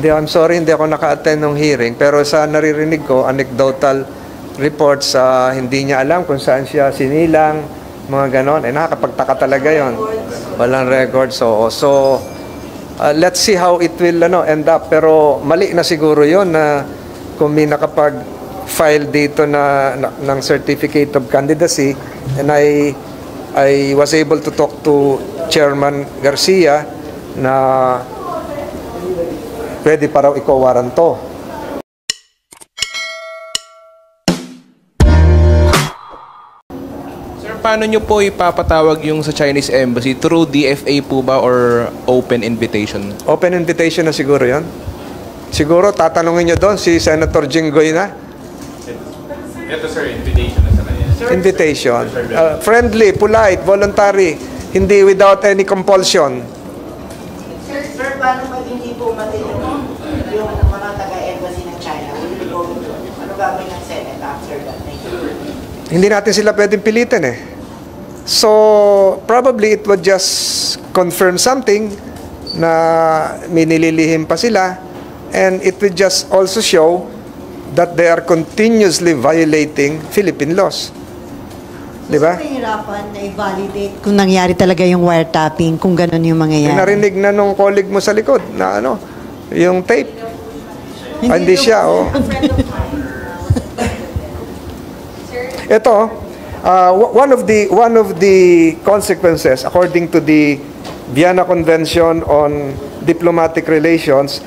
Hindi, I'm sorry, hindi ako naka-attend ng hearing, pero sa naririnig ko, anecdotal reports, hindi niya alam kung saan siya sinilang, mga ganon. Nakakapagtaka talaga yon. Walang record. So let's see how it will end up. Pero mali na siguro yon na kung may nakapag-file dito ng certificate of candidacy, and I was able to talk to Chairman Garcia na pwede pa raw ikawaran to. Sir, paano nyo po ipapatawag yung sa Chinese Embassy? Through DFA po ba or open invitation? Open invitation na siguro yon. Siguro tatanungin nyo doon si Senator Jinggoy na. Ito sir, invitation na sa kanya. Invitation. Friendly, polite, voluntary. Hindi without any compulsion. Sir, paano pag hindi po umatid yung mga taga-embassy ng China? Ano gagawin ng Senate after that? Hindi natin sila pwedeng pilitin eh. So, probably it would just confirm something na minililihim pa sila, and it would just also show that they are continuously violating Philippine laws. Diba? So, nahihirapan na i-validate kung nangyari talaga yung wiretapping, kung ganun yung mangyayari. Narinig na nung colleague mo sa likod na yung tape. Hindi siya, oh. Ito, one of the consequences, according to the Vienna Convention on Diplomatic Relations,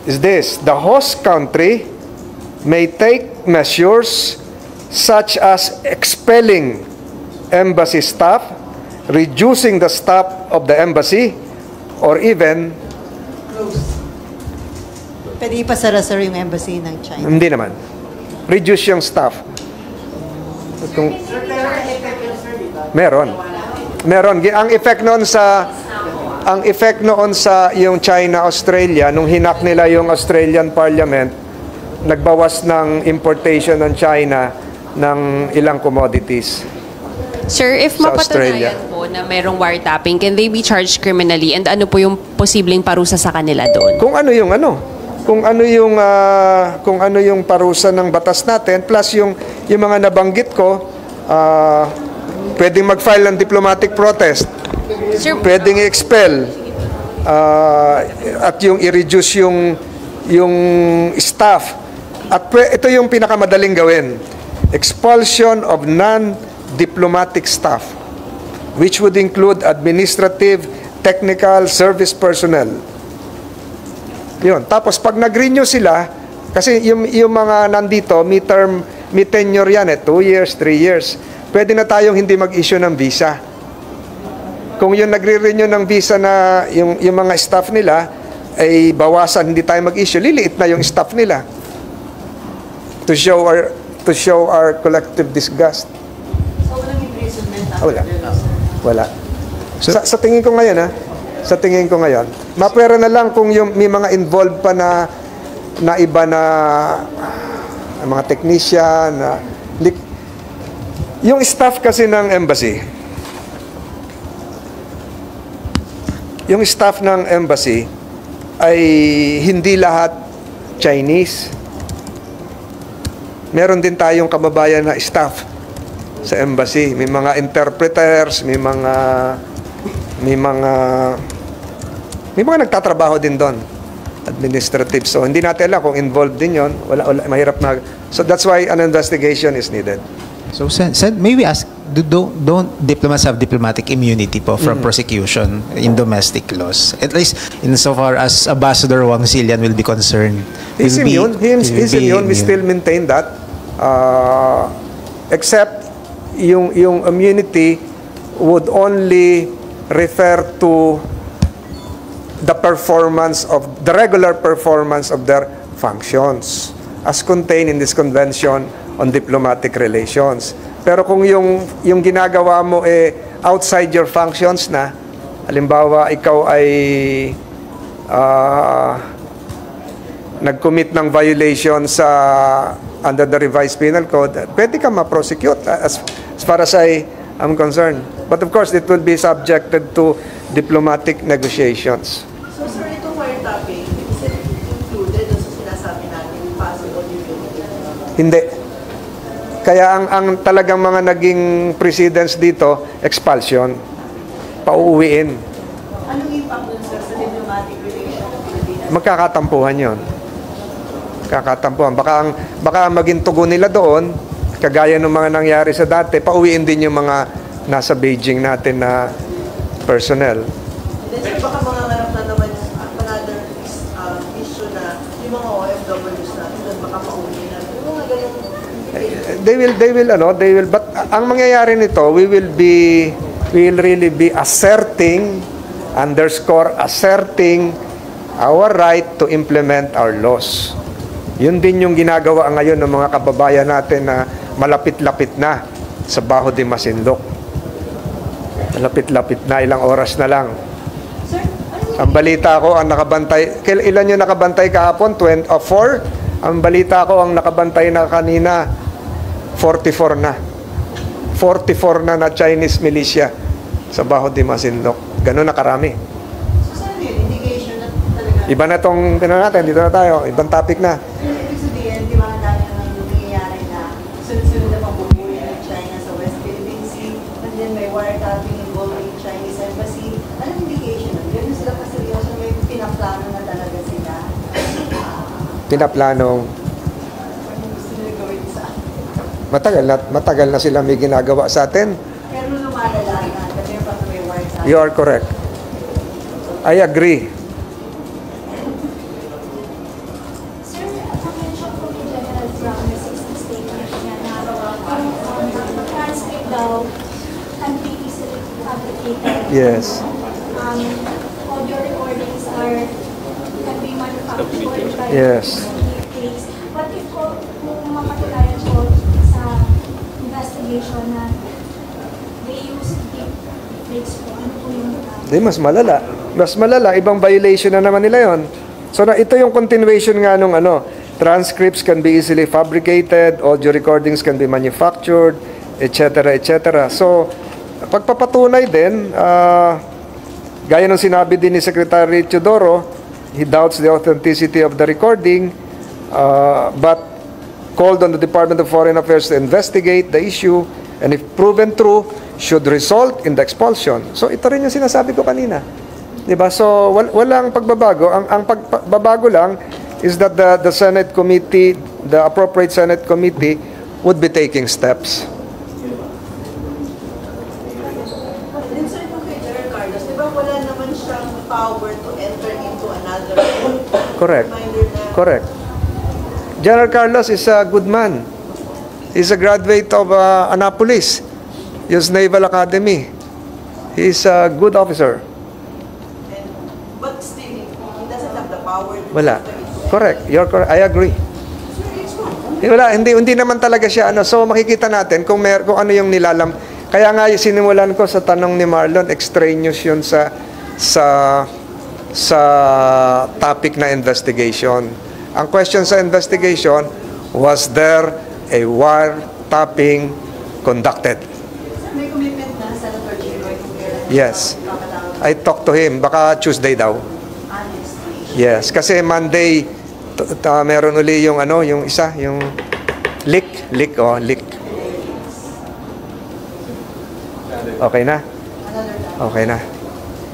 is this: the host country may take measures such as expelling embassy staff, reducing the staff of the embassy, or even Pwede ipasara-sara yung embassy ng China. hindi naman. Reduce yung staff. Kung, meron. Ang effect noon sa yung China-Australia, nung hinak nila yung Australian Parliament, nagbawas ng importation ng China ng ilang commodities. Sir, if Sa Australia. mapatunayan po na merong wiretapping, can they be charged criminally? And ano po yung posibleng parusa sa kanila doon? Kung ano yung parusa ng batas natin, plus yung mga nabanggit ko, pwedeng mag-file ng diplomatic protest, Sir, pwedeng i-expel, at yung i-reduce yung staff. At ito yung pinakamadaling gawin: expulsion of non-diplomatic staff, which would include administrative, technical, service personnel. Yun. Tapos pag nag-renew sila, kasi yung mga nandito, may tenure yan 2 years, 3 years. Pwede na tayong hindi mag-issue ng visa. Kung yung nagre-renew ng visa na yung mga staff nila ay bawasan, hindi tayo mag-issue, liliit na yung staff nila. To show our collective disgust. So, walang imprisonment Wala. Sa tingin ko ngayon, sa tingin ko ngayon, mapwera na lang kung may mga involved pa na iba na mga technician, yung staff kasi ng embassy. Yung staff ng embassy ay hindi lahat Chinese. Meron din tayong kababayan na staff sa embassy. May mga interpreters, may mga nagtatrabaho din doon, administrative. So hindi natin alam kung involved din yon. Wala, mahirap na. So that's why an investigation is needed. So may we ask, don't diplomats have diplomatic immunity po from prosecution in domestic laws? At least insofar as Ambassador Wang Xilian will be concerned. He's immune. He's immune. We still maintain that. Except yung immunity would only refer to the regular performance of their functions as contained in this Convention on Diplomatic Relations. Pero kung yung ginagawa mo outside your functions na, halimbawa ikaw ay nag-commit ng violation under the revised penal code, pwede ka ma-prosecute as far as I'm concerned. But of course, it will be subjected to diplomatic negotiations. So, sir, itong wiretapping, is it Hindi. Kaya ang talagang mga naging precedents dito, expulsion. Pauuwiin. Anong impact dun sir sa diplomatic relation ng Pilipinas? Magkakatampuhan yon. Kakatampuhan. Baka maging tugon nila doon, kagaya ng mga nangyari sa dati, pauwiin din yung mga nasa Beijing natin na personnel. Then sir, baka mangangarap na naman another issue na yung mga OFWs natin doon baka pauwi na. Yung mga ganun. They will, but ang mangyayari nito, we will really be asserting our right to implement our laws. Yun din yung ginagawa ngayon ng mga kababayan natin na malapit-lapit na sa Baho de Masinloc. Malapit-lapit na, ilang oras na lang. Ang balita ko, ang nakabantay, ilan yung nakabantay kahapon? 4? Ang balita ko, ang nakabantay na kanina, 44 na. 44 na Chinese militia sa Baho de Masinloc. Ganun na karami. So sir, indication na talaga. Iba na tong, natin, dito na tayo. Ibang topic na. Ibig sabihin, di ba ang dami naman yung nangyayari na sunod-sunod na pambubuhay ng China sa West Philippine Sea, and then may wiretapping involving Chinese embassy. Anong indication na? Ganun sila kaseryoso, may pinaplano na talaga sila. Pinaplanong. Anong gusto nila gawin sa Matagal na sila may ginagawa sa atin. pero lumalala na, kasi pa may wiretapping. You are correct. I agree. Sir, mention po ni General Brown na 60 statement niya na kung transcript daw can be easily fabricated. Yes. Audio recordings can be manufactured by Yes. case. But if kung mapatunayan po sa investigation na they use deep fakes po, ano po yung Di, mas malala. Mas malala. Ibang violation na naman nila yon. So, ito yung continuation nga nung transcripts can be easily fabricated, audio recordings can be manufactured, etc., etc. So, pagpapatunay din, gaya ng sinabi din ni Secretary Teodoro, he doubts the authenticity of the recording, but called on the Department of Foreign Affairs to investigate the issue, and if proven true, should result in the expulsion. So, ito rin yung sinasabi ko kanina. Diba? So, walang pagbabago. Ang pagbabago lang is that the Senate committee, the appropriate Senate committee would be taking steps. Then sir, kung kay General Carlos, di ba wala naman siyang power to enter into another Correct. reminder na Correct. General Carlos is a good man. He's a graduate of Annapolis, US Naval Academy. He's a good officer. but still, he doesn't have the power to Wala. enter into Correct. You're correct. I agree. Wala, hindi naman talaga siya So makikita natin kung ano yung nilalam. Kaya nga sinimulan ko sa tanong ni Marlon, extraneous yun sa topic na investigation. Ang question sa investigation, was there a wiretapping conducted? May commitment na Senator Jiroy kung kailan Yes. papatawag. I talked to him, baka Tuesday daw. Honestly. Yes, kasi Monday meron uli yung yung isa, yung leak. Okay na? Okay na.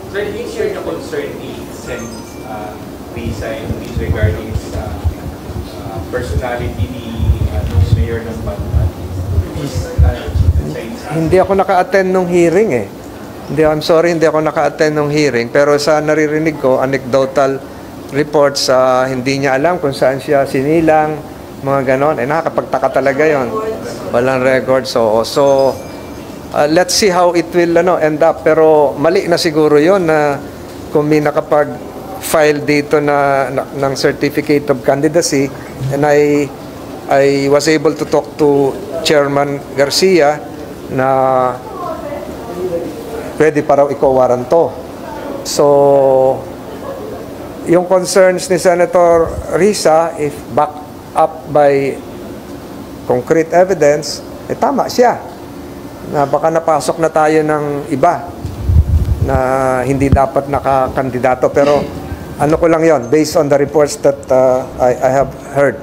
Sir, you share the concern ni Sen. Risa regarding sa personality ni Mayor ng Banban. Hindi ako naka-attend nung hearing eh. I'm sorry, hindi ako naka-attend nung hearing. Pero sa naririnig ko, anecdotal reports, hindi niya alam kung saan siya sinilang, mga ganon. Nakakapagtaka talaga yon. Walang record. So let's see how it will end up. Pero mali na siguro yon na kung may nakapag-file dito ng certificate of candidacy, and I was able to talk to Chairman Garcia na pwede pa raw iko-waranto. So, yung concerns ni Senator Risa, if backed up by concrete evidence, tama siya. Na baka napasok na tayo ng iba na hindi dapat nakakandidato. Pero ano ko lang yon based on the reports that I have heard.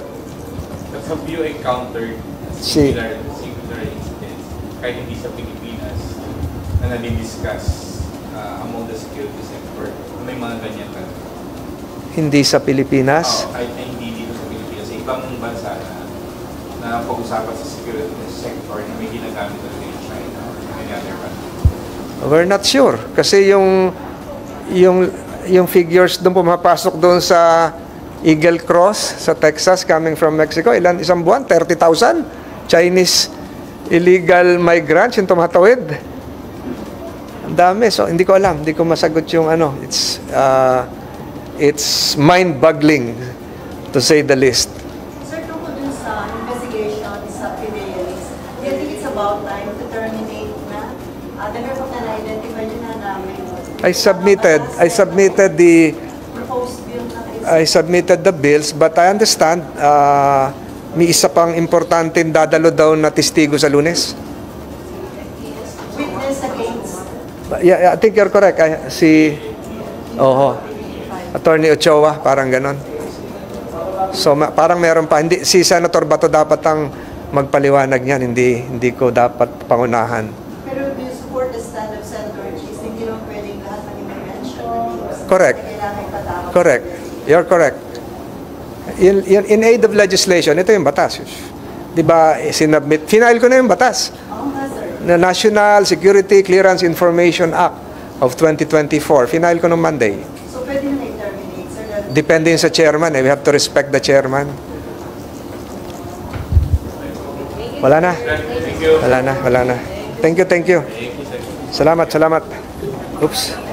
have you encountered Si- similar incidents kahit hindi sa Pilipinas na nadidiscuss among the security sector? May mga ganyan ka? Hindi sa Pilipinas. Kahit na hindi dito sa Pilipinas, sa ibang bansa na pag-usapan sa security sector na may ginagamit talaga yung China or any other country. We're not sure kasi yung figures doon pumapasok doon sa Eagle Cross sa Texas coming from Mexico, isang buwan 30,000 Chinese illegal migrants yung tumatawid. Ang dami, so hindi ko alam, hindi ko masagot yung ano. It's mind-boggling to say the least. Sir, tungkol dun sa investigation sa Fidelis, do you think it's about time to terminate na? Dahil po na na-identify nyo na namin. I submitted the Proposed bill na kayo. I submitted the bills, but I understand may isa pang importanteng dadalo daw na testigo sa Lunes. Witness against Yeah, I think you're correct. Attorney Ochoa, parang ganon. So parang meron pa. Hindi, si Senator Bato dapat ang magpaliwanag niyan, hindi ko dapat pangunahan. Pero do you support the stand of Senator Cheese? Hindi naman pwedeng lahat ng i-mention na news. Correct. Kailangan ipatawag. Correct. You're correct. In aid of legislation, ito yung batas. Di ba, sinubmit, final ko na yung batas. Oo nga, sir. The National Security Clearance Information Act of 2024. Final ko nung Monday. So pwede na i-terminate, sir. Depende yun sa chairman. We have to respect the chairman. Wala na. Thank you. Wala na. Thank you. Salamat. Oops.